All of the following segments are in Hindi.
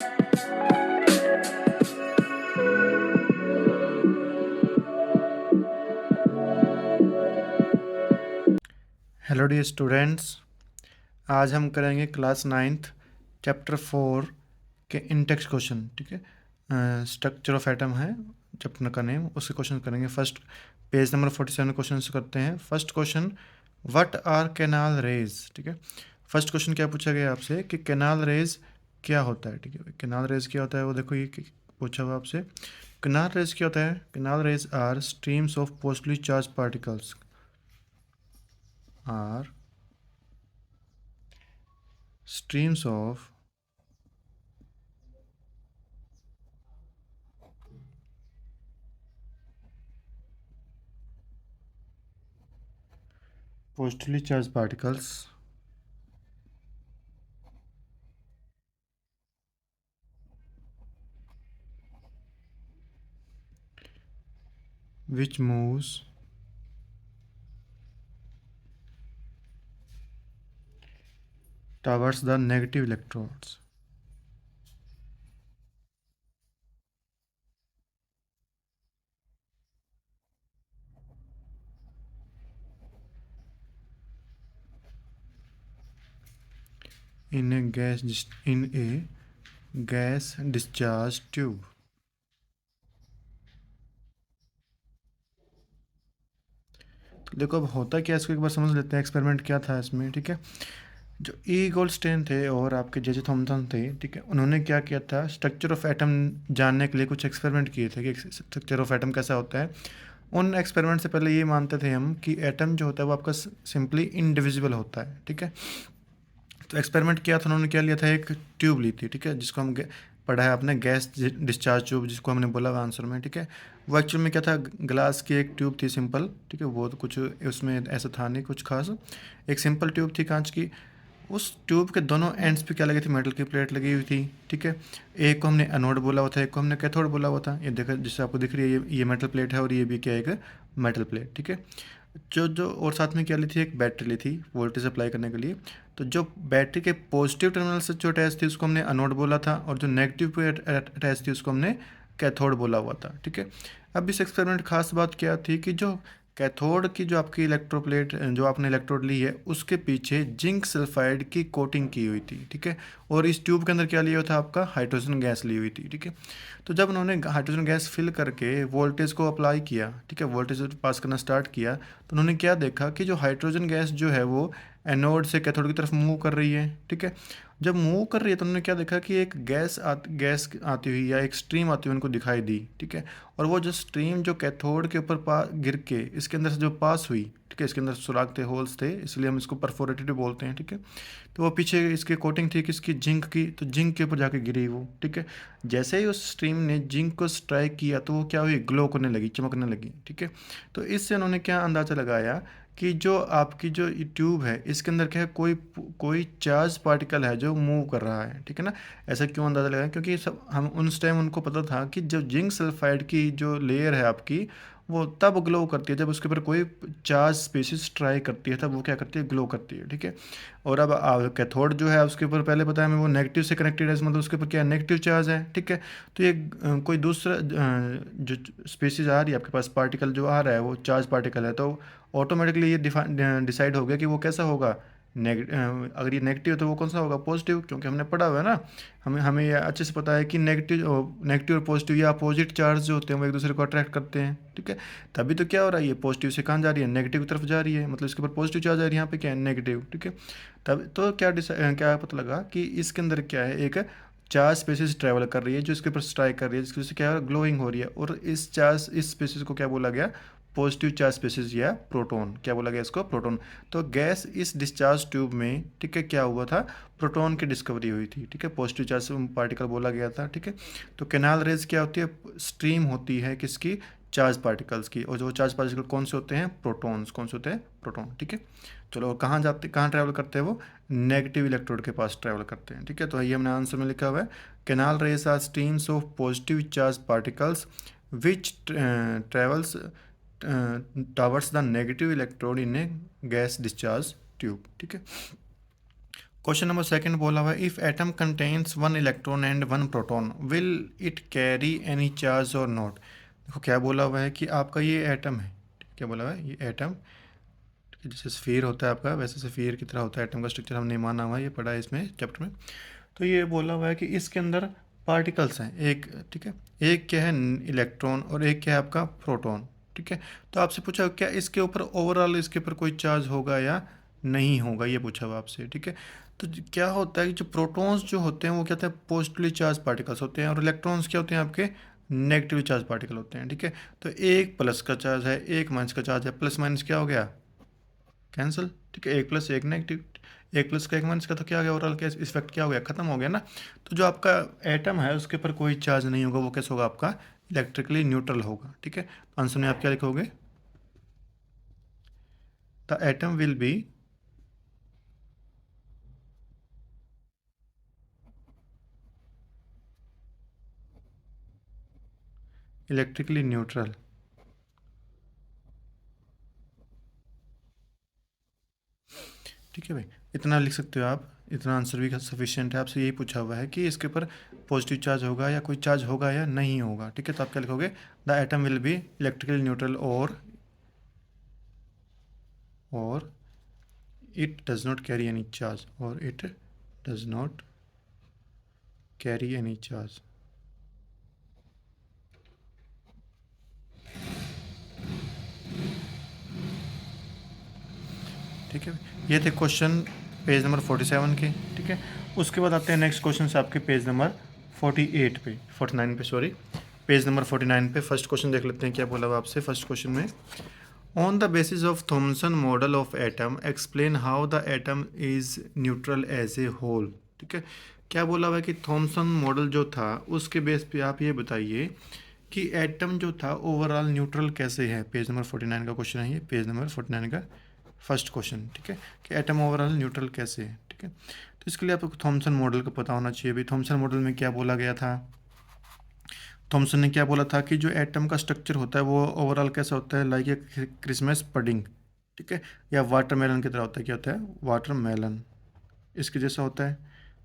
हेलो डियर स्टूडेंट्स, आज हम करेंगे क्लास नाइन्थ चैप्टर 4 के इंटेक्स क्वेश्चन। ठीक है, स्ट्रक्चर ऑफ एटम है चैप्टर का नेम, उसके क्वेश्चन करेंगे। फर्स्ट पेज नंबर 47 क्वेश्चन से करते हैं। First question, what are canal rays. ठीक है, फर्स्ट क्वेश्चन क्या पूछा गया आपसे कि कैनाल रेज क्या होता है। ठीक है, कैनाल रेज क्या होता है वो देखो, ये पूछा हुआ आपसे। कैनाल रेज क्या होता है? Canal rays are streams of positively charge particles are streams of positively charged particles which moves towards the negative electrodes in a gas discharge tube। तो देखो अब होता क्या है, इसको एक बार समझ लेते हैं एक्सपेरिमेंट क्या था इसमें। ठीक है, जो ई गोल्डस्टेन थे और आपके जे जे थॉमसन थे, ठीक है, उन्होंने क्या किया था, स्ट्रक्चर ऑफ एटम जानने के लिए कुछ एक्सपेरिमेंट किए थे कि स्ट्रक्चर ऑफ एटम कैसा होता है। उन एक्सपेरिमेंट से पहले ये मानते थे हम कि एटम जो होता है वो आपका सिंपली इनडिविजिबल होता है। ठीक है, तो एक्सपेरिमेंट किया था उन्होंने, क्या लिया था, एक ट्यूब ली थी। ठीक है, जिसको हम पढ़ा है आपने, गैस डिस्चार्ज ट्यूब, जिसको हमने बोला हुआ आंसर में। ठीक है, वो एक्चुअल में क्या था, ग्लास की एक ट्यूब थी सिंपल। ठीक है, वो तो कुछ उसमें ऐसा था नहीं कुछ खास, एक सिंपल ट्यूब थी कांच की। उस ट्यूब के दोनों एंड्स पे क्या लगी थी, मेटल की प्लेट लगी हुई थी। ठीक है, एक को हमने एनोड बोला हुआ था, एक को हमने कैथोड बोला हुआ था। ये देखो जिससे आपको दिख रही है, ये मेटल प्लेट है और ये भी क्या है, एक मेटल प्लेट। ठीक है, जो जो और साथ में क्या ली थी, एक बैटरी ली थी वोल्टेज अप्लाई करने के लिए। तो जो बैटरी के पॉजिटिव टर्मिनल से जो अटैच थी उसको हमने एनोड बोला था, और जो नेगेटिव पे अटैच थी उसको हमने कैथोड बोला हुआ था। ठीक है, अब इस एक्सपेरिमेंट खास बात क्या थी कि जो कैथोड की जो आपकी इलेक्ट्रोप्लेट, जो आपने इलेक्ट्रोड ली है, उसके पीछे जिंक सल्फाइड की कोटिंग की हुई थी। ठीक है, और इस ट्यूब के अंदर क्या लिया हुआ था, आपका हाइड्रोजन गैस ली हुई थी। ठीक है, तो जब उन्होंने हाइड्रोजन गैस फिल करके वोल्टेज को अप्लाई किया, ठीक है, वोल्टेज पास करना स्टार्ट किया, तो उन्होंने क्या देखा कि जो हाइड्रोजन गैस जो है वो एनोड से कैथोड की तरफ मूव कर रही है। ठीक है, जब मूव कर रही है तो उन्होंने क्या देखा कि एक गैस आती हुई या एक स्ट्रीम आती हुई उनको दिखाई दी। ठीक है, और वो जो स्ट्रीम जो कैथोड के ऊपर गिर के इसके अंदर से जो पास हुई, ठीक है, इसके अंदर सुराग थे, होल्स थे, इसलिए हम इसको परफोरेटेड बोलते हैं। ठीक है, तो वो पीछे इसकी कोटिंग थी किसकी, जिंक की, तो जिंक के ऊपर जाके गिरी वो। ठीक है, जैसे ही उस स्ट्रीम ने जिंक को स्ट्राइक किया तो वो क्या हुई, ग्लो करने लगी, चमकने लगी। ठीक है, तो इससे उन्होंने क्या अंदाज़ा लगाया कि जो आपकी जो ट्यूब है इसके अंदर क्या है, कोई कोई चार्ज पार्टिकल है जो मूव कर रहा है। ठीक है ना, ऐसा क्यों अंदाज़ा लगाया, क्योंकि सब हम उस टाइम उनको पता था कि जो जिंक सल्फाइड की जो लेयर है आपकी, वो तब ग्लो करती है जब उसके ऊपर कोई चार्ज स्पीशीज स्ट्राइक करती है, तब वो क्या करती है, ग्लो करती है। ठीक है, और अब कैथोड जो है उसके ऊपर पहले पता है हमें, वो नेगेटिव से कनेक्टेड है, मतलब उसके ऊपर क्या है, नेगेटिव चार्ज है। ठीक है, तो ये कोई दूसरा जो स्पीशीज आ रही है आपके पास, पार्टिकल जो आ रहा है वो चार्ज पार्टिकल है, तो ऑटोमेटिकली ये डिसाइड हो गया कि वो कैसा होगा, अगर ये नेगेटिव है तो वो कौन सा होगा, पॉजिटिव, क्योंकि हमने पढ़ा हुआ है ना, हमें हमें ये अच्छे से पता है कि नेगेटिव और पॉजिटिव या अपोजिट चार्ज जो होते हैं वो एक दूसरे को अट्रैक्ट करते हैं। ठीक है, तभी तो क्या हो रहा है, ये पॉजिटिव से कहाँ जा रही है, नेगेटिव की तरफ जा रही है, मतलब इसके ऊपर पॉजिटिव चार्ज आ रही है, यहाँ पे क्या है, नेगेटिव। ठीक है, तब तो क्या पता लगा कि इसके अंदर क्या है, एक चार्ज स्पेसिस ट्रैवल कर रही है जो इसके ऊपर स्ट्राइक कर रही है, जिसकी वजह से क्या है, ग्लोइंग हो रही है, और इस स्पेसिस को क्या बोला गया, पॉजिटिव चार्ज स्पेसिस या प्रोटॉन, क्या बोला गया इसको, प्रोटॉन। तो गैस इस डिस्चार्ज ट्यूब में, ठीक है, क्या हुआ था, प्रोटॉन की डिस्कवरी हुई थी। ठीक है, पॉजिटिव चार्ज पार्टिकल बोला गया था। ठीक है, तो कैनाल रेज क्या होती है, स्ट्रीम होती है किसकी, चार्ज पार्टिकल्स की, और जो चार्ज पार्टिकल कौन से होते हैं, प्रोटॉन्स, कौन से होते हैं, प्रोटॉन। ठीक है, चलो, और कहाँ जाते, कहाँ ट्रैवल करते हैं वो, नेगेटिव इलेक्ट्रोड के पास ट्रैवल करते हैं। ठीक है, तो ये हमने आंसर में लिखा हुआ है, canal rays are streams of positive charge particles which travels towards the negative electrode in a gas discharge tube. ठीक है, क्वेश्चन नंबर सेकंड बोला हुआ है, if atom contains one electron and one proton will it carry any charge or not. देखो क्या बोला हुआ है कि आपका ये एटम है, क्या बोला हुआ है, ये एटम जैसे स्फीयर होता है आपका, वैसे स्फीयर की तरह होता है एटम का स्ट्रक्चर, हमने माना हुआ है, ये पढ़ा है इसमें चैप्टर में। तो ये बोला हुआ है कि इसके अंदर पार्टिकल्स हैं एक, ठीक है, एक क्या है इलेक्ट्रॉन और एक क्या है आपका प्रोटॉन, ठीक है। तो आपसे पूछा क्या इसके ऊपर ओवरऑल इसके ऊपर कोई चार्ज होगा या नहीं होगा, ये पूछा हुआ आपसे, ठीक है। तो क्या होता है कि जो प्रोटॉन्स जो होते हैं वो क्या होते हैं, पॉजिटिवली चार्ज पार्टिकल्स होते हैं, और इलेक्ट्रॉन्स क्या होते हैं आपके, नेगेटिवली चार्ज पार्टिकल होते हैं, ठीक है। तो एक प्लस का चार्ज है, एक माइनस का चार्ज है, प्लस माइनस क्या हो गया, कैंसिल, ठीक है, एक प्लस एक नेगेटिव, एक प्लस का एक माइनस का, तो क्या हो गया, ओवरऑल क्या इफेक्ट क्या हो गया, खत्म हो गया ना। तो जो आपका एटम है उसके ऊपर कोई चार्ज नहीं होगा, वो कैसे होगा आपका, इलेक्ट्रिकली न्यूट्रल होगा, ठीक है। तो आंसर में आप क्या लिखोगे, the atom will be electrically neutral. ठीक है भाई, इतना लिख सकते हो आप, इतना आंसर भी सफिशिएंट है। आपसे यही पूछा हुआ है कि इसके ऊपर पॉजिटिव चार्ज होगा या कोई चार्ज होगा या नहीं होगा, ठीक है। तो आप क्या लिखोगे, the atom will be electrically neutral और it does not carry any charge, or it does not carry any charge। ठीक है, ये थे क्वेश्चन पेज नंबर 47 के, ठीक है। उसके बाद आते हैं नेक्स्ट क्वेश्चन से आपके पेज नंबर 48 पे, 49 पे सॉरी, पेज नंबर 49 पे फर्स्ट क्वेश्चन देख लेते हैं क्या बोला हुआ आपसे फर्स्ट क्वेश्चन में। On the basis of Thomson model of atom explain how the atom is neutral as a whole. ठीक है, क्या बोला हुआ है कि थॉमसन मॉडल जो था उसके बेस पे आप ये बताइए कि एटम जो था ओवरऑल न्यूट्रल कैसे है। पेज नंबर 49 का क्वेश्चन है ये, पेज नंबर 49 का फर्स्ट क्वेश्चन, ठीक है, कि एटम ओवरऑल न्यूट्रल कैसे है, ठीक है। तो इसके लिए आपको थॉमसन मॉडल का पता होना चाहिए। भाई थॉमसन मॉडल में क्या बोला गया था, थॉमसन ने क्या बोला था कि जो एटम का स्ट्रक्चर होता है वो ओवरऑल कैसा होता है, लाइक ए क्रिसमस पडिंग, ठीक है, या वाटरमेलन की तरह होता है, क्या होता है, वाटरमेलन, इसके जैसा होता है,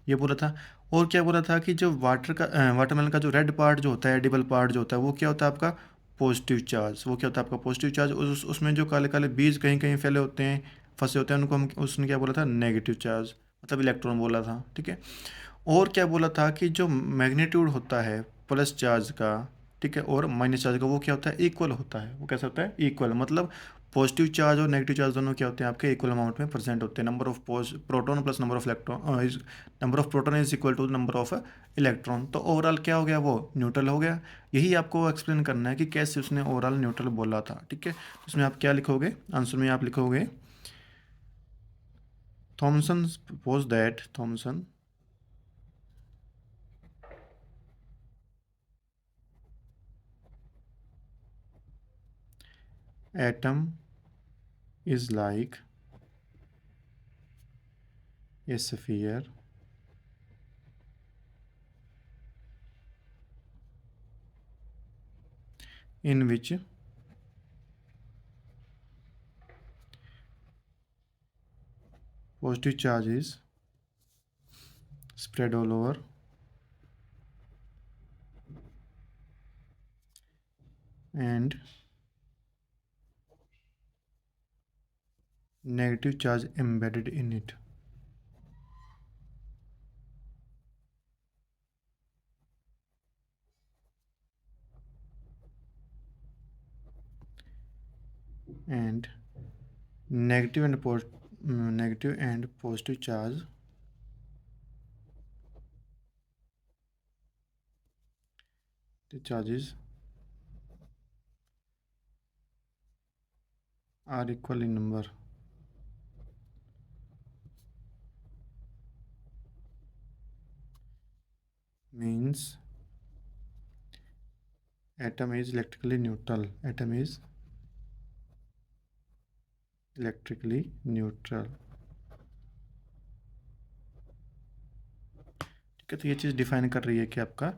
ये बोला था। और क्या बोला था कि जो वाटरमेलन का जो रेड पार्ट जो होता है, एडिबल पार्ट जो होता है, वो क्या होता है आपका पॉजिटिव चार्ज, वो क्या होता है आपका पॉजिटिव चार्ज। उसमें जो काले काले बीज कहीं कहीं फैले होते हैं, फंसे होते हैं, उनको हम, उसने क्या बोला था, नेगेटिव चार्ज, मतलब इलेक्ट्रॉन बोला था, ठीक है। और क्या बोला था कि जो मैग्नीट्यूड होता है प्लस चार्ज का, ठीक है, और माइनस चार्ज का, वो क्या होता है, इक्वल होता है। वो कैसा होता है, इक्वल, मतलब पॉजिटिव चार्ज और नेगेटिव चार्ज दोनों क्या होते हैं आपके, इक्वल अमाउंट में प्रेजेंट होते हैं। Number of proton plus number of electron, number of proton is equal to number of electron. तो ओवरऑल क्या हो गया, वो न्यूट्रल हो गया। यही आपको एक्सप्लेन करना है कि कैसे उसने ओवरऑल न्यूट्रल बोला था, ठीक है। तो इसमें आप क्या लिखोगे, आंसर में आप लिखोगे Thomson suppose that Thomson atom is like a sphere in which positive charge is spread all over and negative charge embedded in it। And negative and negative and positive charge the charges are equal in number। Means atom is electrically neutral, atom is electrically neutral। ठीक है, तो ये चीज़ डिफाइन कर रही है कि आपका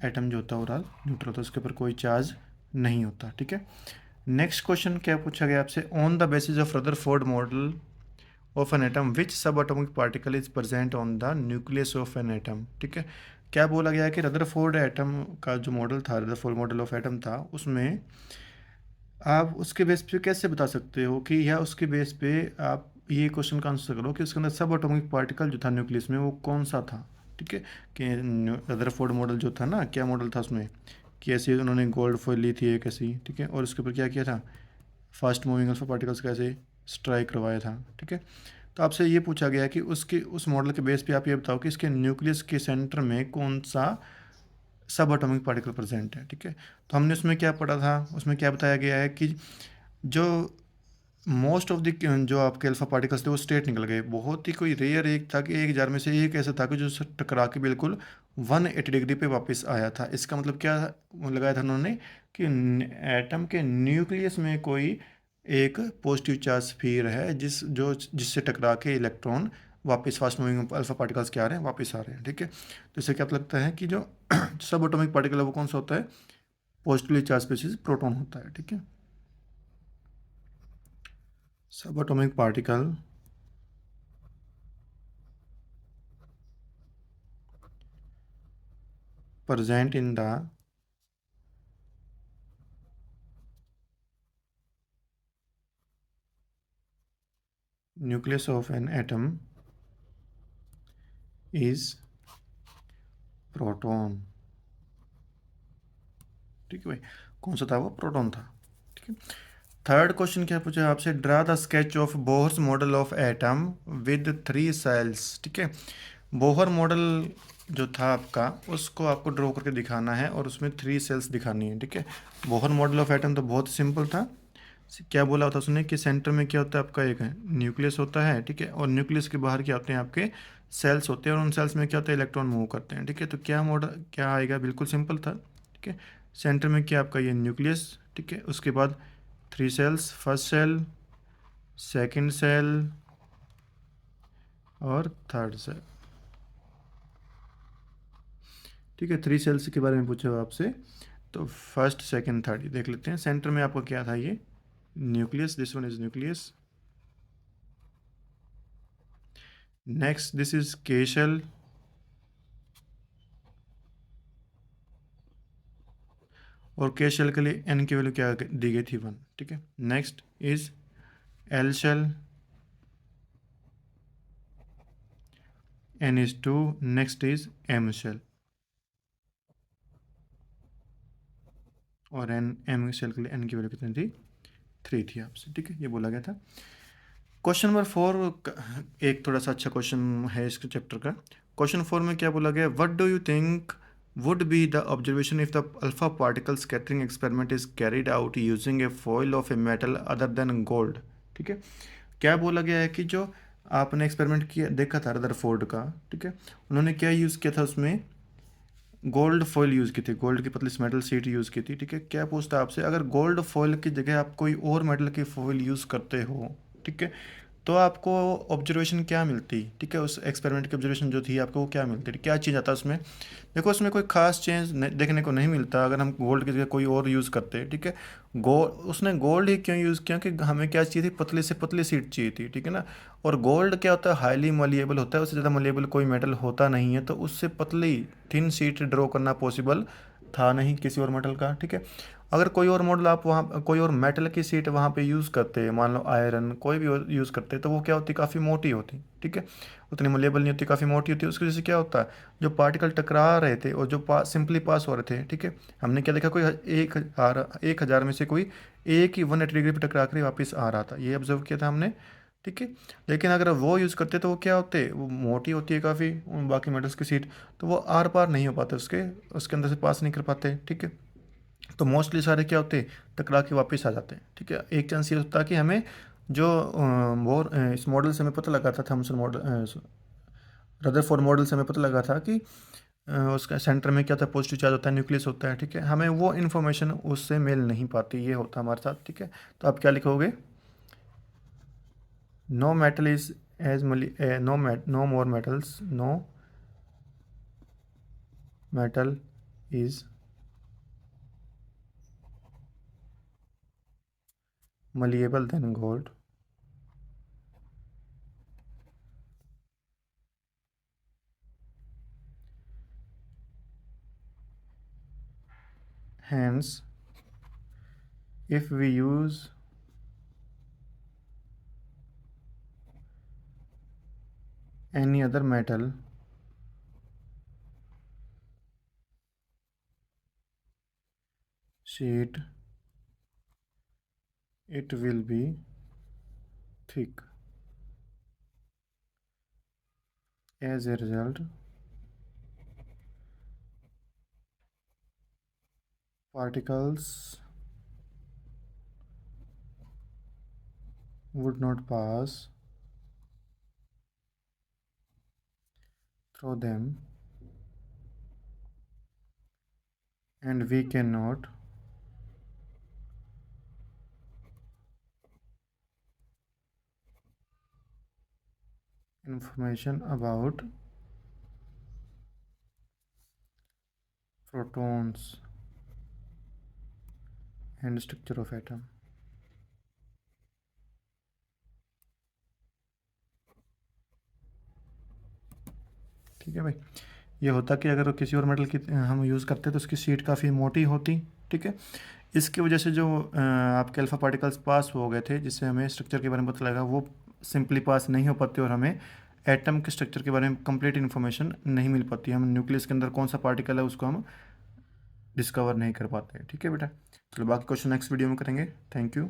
एटम जो होता है ओवरऑल न्यूट्रल होता है, उसके ऊपर कोई चार्ज नहीं होता, ठीक है। नेक्स्ट क्वेश्चन क्या पूछा गया आपसे, on the basis of Rutherford model of an atom which subatomic particle is present on the nucleus of an atom. ठीक है, क्या बोला गया है कि रदरफोर्ड एटम का जो मॉडल था, रदरफोर्ड मॉडल ऑफ एटम था, उसमें आप उसके बेस पे कैसे बता सकते हो कि, या उसके बेस पे आप ये क्वेश्चन का आंसर करो कि उसके अंदर सब एटॉमिक पार्टिकल जो था न्यूक्लियस में वो कौन सा था। ठीक है, कि रदरफोर्ड मॉडल जो था ना, क्या मॉडल था उसमें कि ऐसे उन्होंने गोल्ड फॉइल ली थी एक ऐसी, ठीक है, और उसके ऊपर क्या किया था, फास्ट मूविंग अल्फा पार्टिकल्स का ऐसे स्ट्राइक करवाया था। ठीक है, तो आपसे ये पूछा गया कि उसके उस मॉडल के बेस पे आप ये बताओ कि इसके न्यूक्लियस के सेंटर में कौन सा सब एटॉमिक पार्टिकल प्रेजेंट है। ठीक है, तो हमने उसमें क्या पढ़ा था, उसमें क्या बताया गया है कि जो मोस्ट ऑफ द जो आपके अल्फा पार्टिकल्स थे वो स्ट्रेट निकल गए। बहुत ही कोई रेयर एक था कि 1000 में से एक ऐसा था कि जो उससे टकरा के बिल्कुल 180 डिग्री पे वापस आया था। इसका मतलब क्या लगाया था उन्होंने कि एटम के न्यूक्लियस में कोई एक पॉजिटिव चार्ज स्फीयर है जिससे टकरा के इलेक्ट्रॉन वापस फास्ट मूविंग अल्फा पार्टिकल्स क्या आ रहे हैं, वापस आ रहे हैं। ठीक है, तो इससे क्या लगता है कि जो सब एटॉमिक पार्टिकल है वो कौन सा होता है, पॉजिटिवली चार्ज स्पीशीज प्रोटॉन होता है। ठीक है, सब atomic particle present in the nucleus of an atom is proton। ठीक है भाई, कौन सा था वो, प्रोटॉन था। ठीक है, थर्ड क्वेश्चन क्या पूछा आपसे, draw the sketch of Bohr's model of atom with 3 shells. ठीक है, बोहर मॉडल जो था आपका उसको आपको ड्रॉ करके दिखाना है और उसमें 3 सेल्स दिखानी है। ठीक है, बोहर मॉडल ऑफ एटम तो बहुत सिंपल था। क्या बोला होता उसने कि सेंटर में क्या होता है आपका, एक न्यूक्लियस होता है। ठीक है, और न्यूक्लियस के बाहर क्या होते हैं आपके सेल्स होते हैं, और उन सेल्स में क्या होता है, इलेक्ट्रॉन मूव करते हैं। ठीक है, तो क्या मॉडल क्या आएगा, बिल्कुल सिंपल था। ठीक है, सेंटर में क्या आपका ये न्यूक्लियस। ठीक है, उसके बाद 3 shells, first shell, second shell और थर्ड सेल। ठीक है, 3 सेल्स के बारे में पूछा हुआ आपसे, तो फर्स्ट सेकंड थर्ड देख लेते हैं। सेंटर में आपका क्या था, ये nucleus, this one is nucleus. Next this is के शेल, और के शेल के लिए एन की वैल्यू क्या दी गई थी, 1। ठीक है, next is L shell, N is 2। Next is M shell, और एम शेल के लिए एन की वैल्यू कितनी थी, 3 थी आपसे। ठीक है, ये बोला गया था। क्वेश्चन नंबर 4 एक थोड़ा सा अच्छा क्वेश्चन है इस चैप्टर का। क्वेश्चन 4 में क्या बोला गया, what do you think would be the observation if the alpha particle scattering experiment is carried out using a foil of a metal other than gold। ठीक है, क्या बोला गया है कि जो आपने एक्सपेरिमेंट किया देखा था रदरफोर्ड का, ठीक है, उन्होंने क्या यूज़ किया था उसमें, गोल्ड फॉइल यूज़ की थी, गोल्ड की पतली सी मेटल शीट यूज़ की थी। ठीक है, क्या पूछता है आपसे, अगर गोल्ड फॉइल की जगह आप कोई और मेटल की फॉइल यूज़ करते हो, ठीक है, तो आपको ऑब्जर्वेशन क्या मिलती। ठीक है, उस एक्सपेरिमेंट की ऑब्जर्वेशन जो थी आपको वो क्या मिलती, क्या चीज़ आता है उसमें। देखो उसमें कोई खास चेंज देखने को नहीं मिलता अगर हम गोल्ड की जगह कोई और यूज़ करते हैं। ठीक है, उसने गोल्ड ही क्यों यूज़ किया कि हमें क्या चाहिए थी, पतली से पतली सीट चाहिए थी। ठीक है ना, और गोल्ड क्या होता है, हाईली मलिएबल होता है, उससे ज़्यादा मलिएबल कोई मेटल होता नहीं है, तो उससे पतली थिन सीट ड्रॉ करना पॉसिबल था नहीं किसी और मेटल का। ठीक है, अगर कोई और मॉडल आप वहाँ कोई और मेटल की सीट वहाँ पे यूज़ करते हैं, मान लो आयरन कोई भी यूज़ करते हैं, तो वो क्या होती, काफ़ी मोटी होती। ठीक है, उतनी मलेबल नहीं होती, काफ़ी मोटी होती है। उसकी वजह से क्या होता है, जो पार्टिकल टकरा रहे थे और जो सिंपली पास हो रहे थे, ठीक है, हमने क्या देखा, कोई 1000 में से कोई एक ही 180 डिग्री पर टकरा कर ही वापस आ रहा था, ये ऑब्जर्व किया था हमने। ठीक है, लेकिन अगर वो यूज़ करते तो वो क्या होते, वो मोटी होती है काफ़ी बाकी मेटल्स की सीट, तो वो आर पार नहीं हो पाते, उसके उसके अंदर से पास नहीं कर पाते। ठीक है, तो मोस्टली सारे क्या होते, टकरा के वापस आ जाते हैं। ठीक है, एक चांस ये होता है कि हमें जो इस मॉडल से हमें पता लगा था, थॉमसन मॉडल, रदरफोर्ड मॉडल से हमें पता लगा था कि उसका सेंटर में क्या था, पॉजिटिव चार्ज होता है, न्यूक्लियस होता है। ठीक है, हमें वो इन्फॉर्मेशन उससे मेल नहीं पाती, ये होता है हमारे साथ। ठीक है, तो आप क्या लिखोगे, no metal is as no more metals, no metal is malleable than gold hence if we use any other metal, sheet, it will be thick. As a result, particles would not pass through them, and we cannot information about protons and structure of atom. ठीक है भाई, ये होता कि अगर किसी और मेटल की हम यूज़ करते तो उसकी शीट काफ़ी मोटी होती। ठीक है, इसकी वजह से जो आपके अल्फ़ा पार्टिकल्स पास हो गए थे, जिससे हमें स्ट्रक्चर के बारे में पता लगा, वो सिंपली पास नहीं हो पाती और हमें एटम के स्ट्रक्चर के बारे में कंप्लीट इन्फॉर्मेशन नहीं मिल पाती। हम न्यूक्लियस के अंदर कौन सा पार्टिकल है उसको हम डिस्कवर नहीं कर पाते। ठीक है बेटा, चलो बाकी क्वेश्चन नेक्स्ट वीडियो में करेंगे। Thank you.